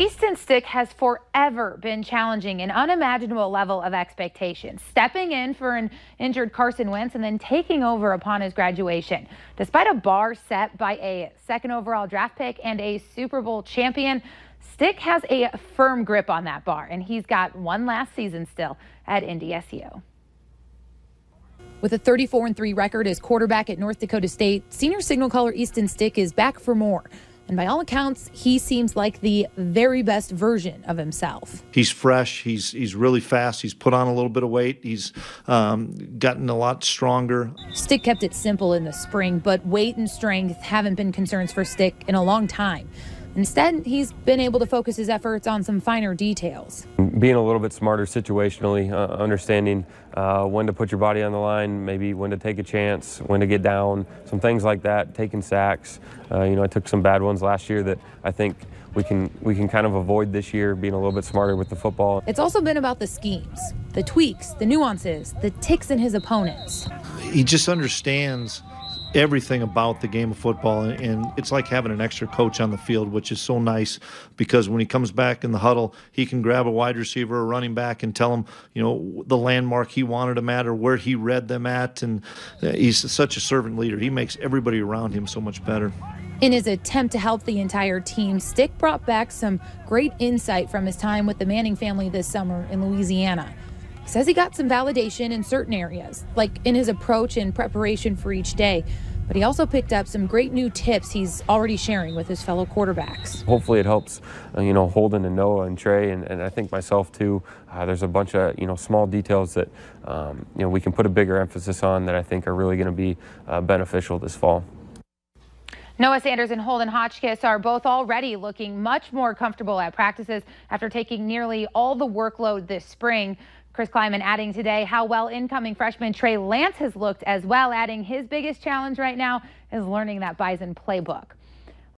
Easton Stick has forever been challenging an unimaginable level of expectation, stepping in for an injured Carson Wentz and then taking over upon his graduation. Despite a bar set by a second overall draft pick and a Super Bowl champion, Stick has a firm grip on that bar, and he's got one last season still at NDSU. With a 34-3 record as quarterback at North Dakota State, senior signal caller Easton Stick is back for more. And by all accounts, he seems like the very best version of himself. He's fresh. He's really fast. He's put on a little bit of weight. He's gotten a lot stronger. Stick kept it simple in the spring, but weight and strength haven't been concerns for Stick in a long time. Instead, he's been able to focus his efforts on some finer details. Being a little bit smarter situationally, understanding when to put your body on the line, maybe when to take a chance, when to get down, some things like that, taking sacks. I took some bad ones last year that I think we can kind of avoid this year, being a little bit smarter with the football. It's also been about the schemes, the tweaks, the nuances, the ticks in his opponents. He just understands everything about the game of football, and it's like having an extra coach on the field, which is so nice, because when he comes back in the huddle, he can grab a wide receiver or running back and tell him, the landmark he wanted them at or where he read them at, and he's such a servant leader. He makes everybody around him so much better. In his attempt to help the entire team, Stick brought back some great insight from his time with the Manning family this summer in Louisiana. He says he got some validation in certain areas, like in his approach and preparation for each day, but he also picked up some great new tips he's already sharing with his fellow quarterbacks. Hopefully it helps, Holden and Noah and Trey, and I think myself too. There's a bunch of, small details that, we can put a bigger emphasis on that I think are really going to be beneficial this fall. Noah Sanders and Holden Hotchkiss are both already looking much more comfortable at practices after taking nearly all the workload this spring. Chris Kleiman adding today how well incoming freshman Trey Lance has looked as well, adding his biggest challenge right now is learning that Bison playbook.